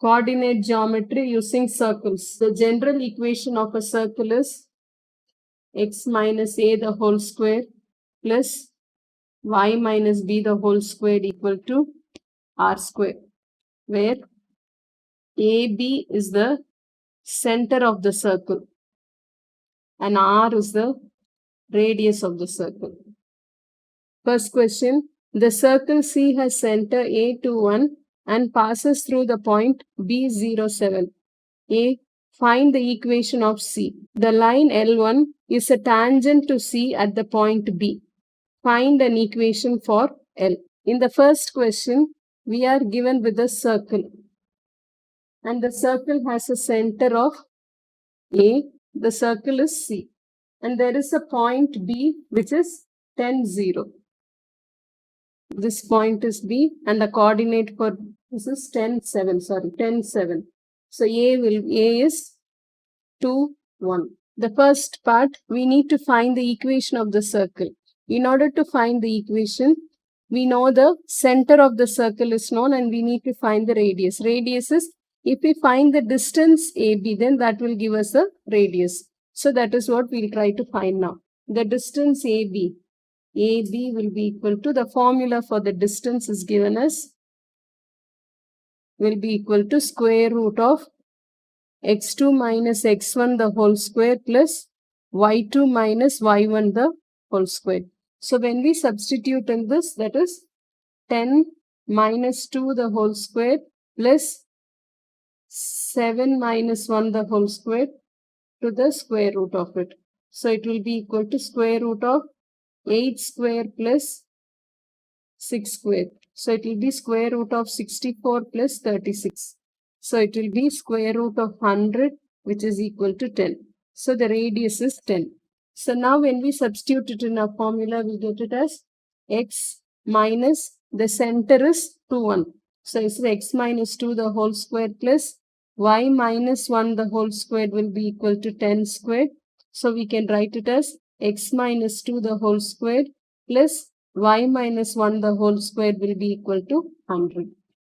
Coordinate geometry using circles. The general equation of a circle is x minus a the whole square plus y minus b the whole square equal to r square, where AB is the center of the circle and r is the radius of the circle. First question, the circle C has center A21 and passes through the point B07. A. Find the equation of C. The line L1 is a tangent to C at the point B. Find an equation for L. In the first question, we are given with a circle. And the circle has a center of A. The circle is C. And there is a point B which is 10, 0. This point is B and the coordinate for this is 10, 7. So A is 2, 1. The first part, we need to find the equation of the circle. In order to find the equation, we know the center of the circle is known and we need to find the radius. Radius is, if we find the distance AB, then that will give us a radius. So that is what we'll try to find now. The distance AB will be equal to, the formula for the distance is given as, will be equal to square root of x2 minus x1 the whole square plus y2 minus y1 the whole square. So when we substitute in this, that is 10 minus 2 the whole square plus 7 minus 1 the whole square to the square root of it. So it will be equal to square root of 8 square plus 6 square. So it will be square root of 64 plus 36. So it will be square root of 100 which is equal to 10. So the radius is 10. So now when we substitute it in our formula, we get it as x minus, the center is 2, 1. So it's x minus 2 the whole square plus y minus 1 the whole square will be equal to 10 squared. So we can write it as x minus 2 the whole square plus y minus 1 the whole square will be equal to 100.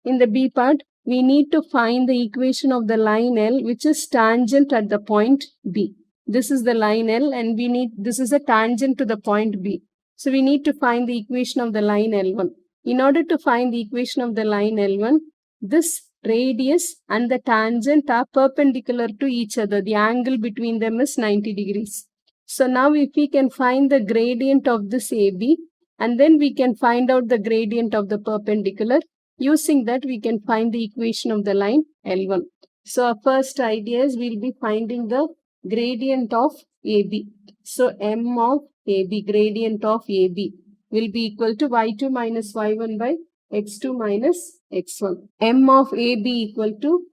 In the B part, we need to find the equation of the line L which is tangent at the point B. This is the line L and this is a tangent to the point B. So we need to find the equation of the line L1. In order to find the equation of the line L1, this radius and the tangent are perpendicular to each other. The angle between them is 90 degrees. So now if we can find the gradient of this AB and then we can find out the gradient of the perpendicular, using that we can find the equation of the line L1. So our first idea is we'll be finding the gradient of AB. So M of AB, gradient of AB will be equal to y2 minus y1 by x2 minus x1. M of AB equal to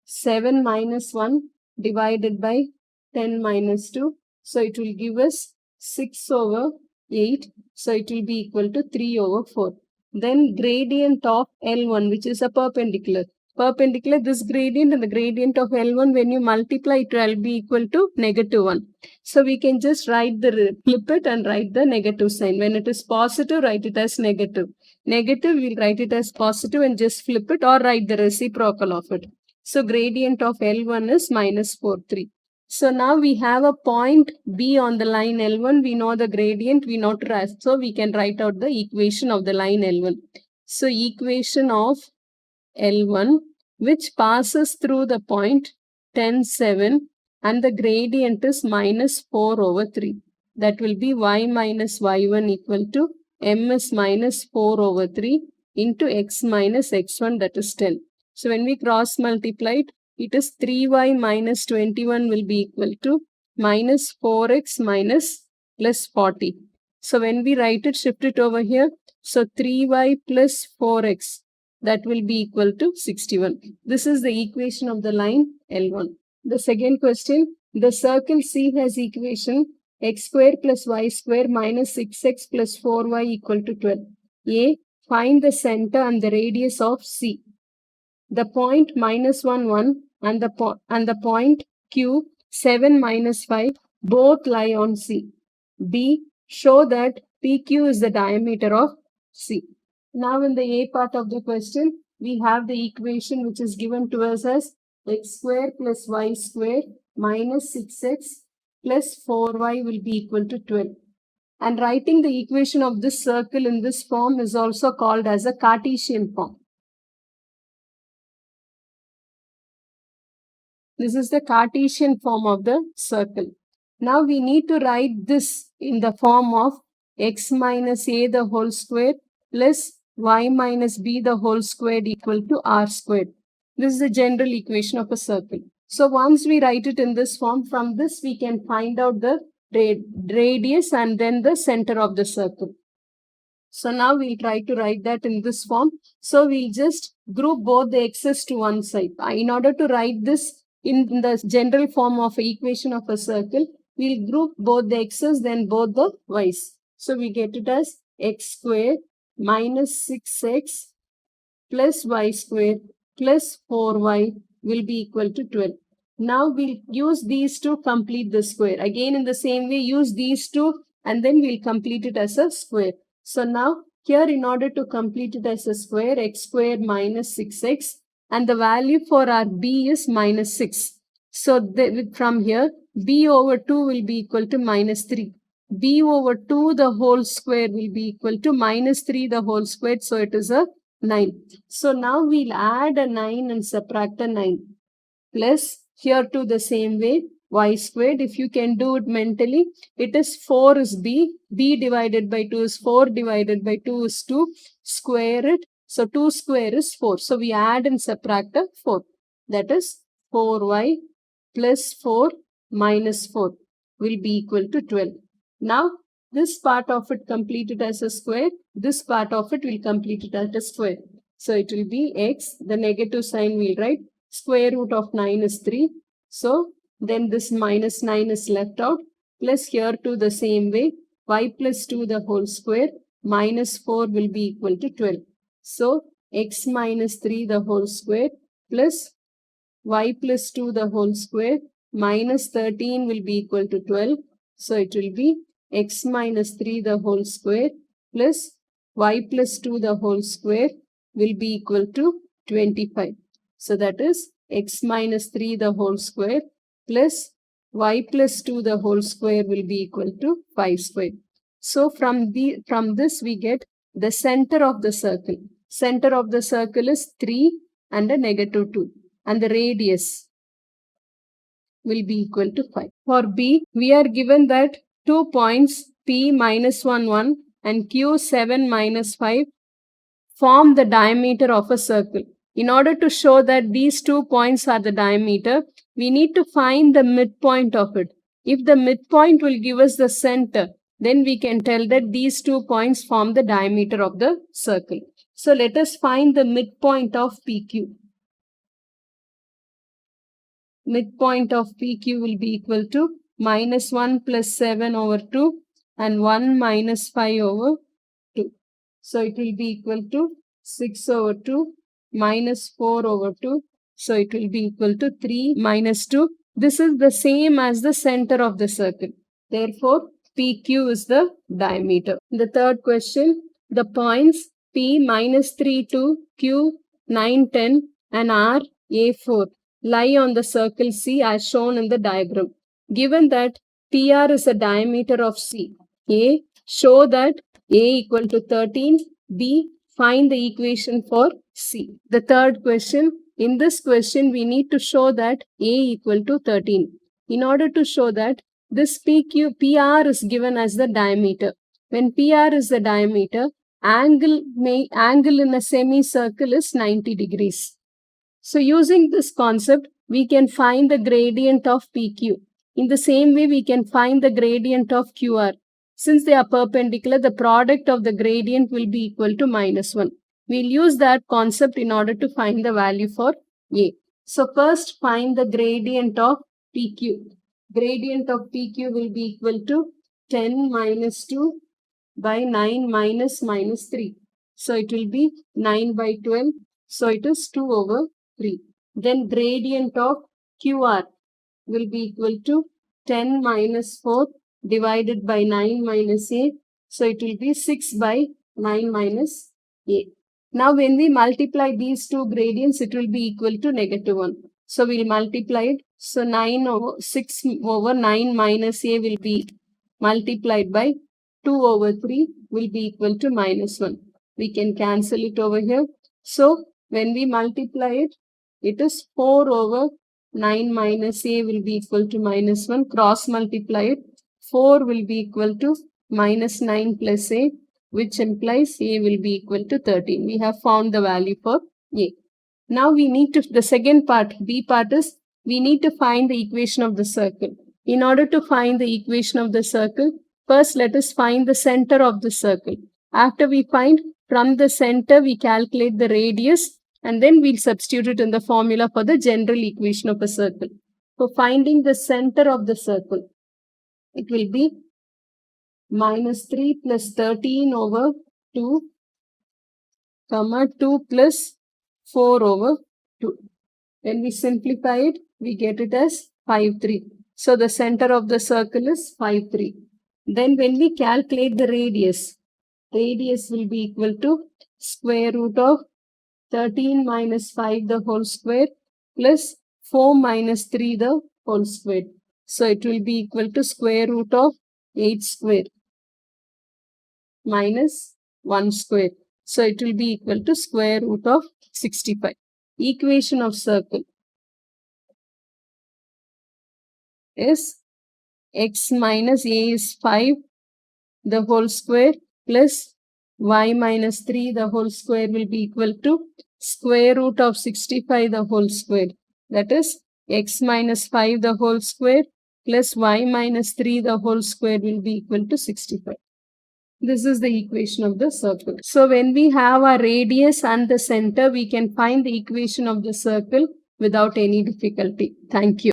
7 minus 1 divided by 10 minus 2. So it will give us 6 over 8. So it will be equal to 3 over 4. Then gradient of L1, which is a perpendicular. This gradient and the gradient of L1, when you multiply, it will be equal to -1. So we can just flip it and write the negative sign. When it is positive, write it as negative. Negative, we'll write it as positive and just flip it or write the reciprocal of it. So gradient of L1 is -4, 3. So now we have a point B on the line L1. We know the gradient, we know to write. So we can write out the equation of the line L1. So equation of L1 which passes through the point 10, 7 and the gradient is -4 over 3. That will be y minus y1 equal to m is -4 over 3 into x minus x1, that is 10. So when we cross multiply it is 3y minus 21 will be equal to minus 4x minus plus 40. So when we write it, shift it over here. So 3y plus 4x, that will be equal to 61. This is the equation of the line L1. The second question, the circle C has equation x square plus y square minus 6x plus 4y equal to 12. A. Find the center and the radius of C. The point -1, 1 and the point Q 7 minus 5 both lie on C. B. Show that PQ is the diameter of C. Now in the A part of the question, we have the equation which is given to us as x square plus y square minus 6x plus 4y will be equal to 12. And writing the equation of this circle in this form is also called as a Cartesian form. This is the Cartesian form of the circle. Now we need to write this in the form of x minus a the whole square plus y minus b the whole squared equal to r squared. This is the general equation of a circle. So once we write it in this form, from this we can find out the radius and then the center of the circle. So now we'll try to write that in this form. So we'll just group both the x's to one side. In order to write this in the general form of an equation of a circle, we'll group both the x's then both the y's. So we get it as x square minus 6x plus y square plus 4y will be equal to 12. Now we'll use these to complete the square. Again in the same way, use these two and then we'll complete it as a square. So now here in order to complete it as a square, x square minus 6x and the value for our b is minus 6. So from here, b over 2 will be equal to minus 3. b over 2 the whole square will be equal to minus 3 the whole square. So it is a 9. So now we'll add a 9 and subtract a 9. Plus here too the same way, y squared. If you can do it mentally, it is 4 is b. b divided by 2 is 4 divided by 2 is 2. Square it. So 2 square is 4. So we add and subtract a 4. That is 4y plus 4 minus 4 will be equal to 12. Now this part of it completed as a square. This part of it will complete it as a square. So it will be x. The negative sign we'll write. Square root of 9 is 3. So then this minus 9 is left out. Plus here too the same way. Y plus 2 the whole square minus 4 will be equal to 12. So x minus 3 the whole square plus y plus 2 the whole square minus 13 will be equal to 12. So it will be x minus 3 the whole square plus y plus 2 the whole square will be equal to 25. So that is x minus 3 the whole square plus y plus 2 the whole square will be equal to 5 square. So from this we get the center of the circle. Center of the circle is 3 and a negative 2. And the radius will be equal to 5. For B, we are given that 2 points P minus 1, 1 and Q 7 minus 5 form the diameter of a circle. In order to show that these 2 points are the diameter, we need to find the midpoint of it. If the midpoint will give us the center, then we can tell that these 2 points form the diameter of the circle. So let us find the midpoint of PQ. Midpoint of PQ will be equal to minus 1 plus 7 over 2 and 1 minus 5 over 2. So it will be equal to 6 over 2 minus 4 over 2. So it will be equal to 3 minus 2. This is the same as the center of the circle. Therefore, PQ is the diameter. The third question, the points P minus 3, 2, Q 9, 10 and R A4 lie on the circle C as shown in the diagram. Given that PR is a diameter of C, A, show that A equal to 13, B, find the equation for C. The third question, in this question we need to show that A equal to 13. In order to show that, this PR is given as the diameter. When PR is the diameter, angle in a semicircle is 90 degrees. So using this concept, we can find the gradient of PQ. In the same way, we can find the gradient of QR. Since they are perpendicular, the product of the gradient will be equal to minus 1. We'll use that concept in order to find the value for A. So first find the gradient of PQ. Gradient of PQ will be equal to 10 minus 2 by 9 minus 3. So it will be 9 by 12. So it is 2 over 3. Then gradient of QR will be equal to 10 minus 4 divided by 9 minus 8. So it will be 6 by 9 minus 8. Now when we multiply these two gradients, it will be equal to -1. So we'll multiply it. So 6 over 9 minus a will be multiplied by 2 over 3 will be equal to -1. We can cancel it over here. So when we multiply it, it is 4 over 9 minus a will be equal to -1. Cross multiply it. 4 will be equal to -9 plus a, which implies a will be equal to 13. We have found the value for a. Now we need to, the second part, B part is, we need to find the equation of the circle. In order to find the equation of the circle, first let us find the center of the circle. After we find from the center, we calculate the radius and then we'll substitute it in the formula for the general equation of a circle. For finding the center of the circle, it will be -3 plus 13 over 2, comma 2 plus 4 over 2. When we simplify it, we get it as 5, 3. So the center of the circle is 5, 3. Then when we calculate the radius will be equal to square root of 13 minus 5 the whole square plus 4 minus 3 the whole square. So it will be equal to square root of 8 square minus 1 square. So it will be equal to square root of 65. Equation of circle is x minus a is 5 the whole square plus y minus 3 the whole square will be equal to square root of 65 the whole square. That is x minus 5 the whole square plus y minus 3 the whole square will be equal to 65. This is the equation of the circle. So when we have our radius and the center, we can find the equation of the circle without any difficulty. Thank you.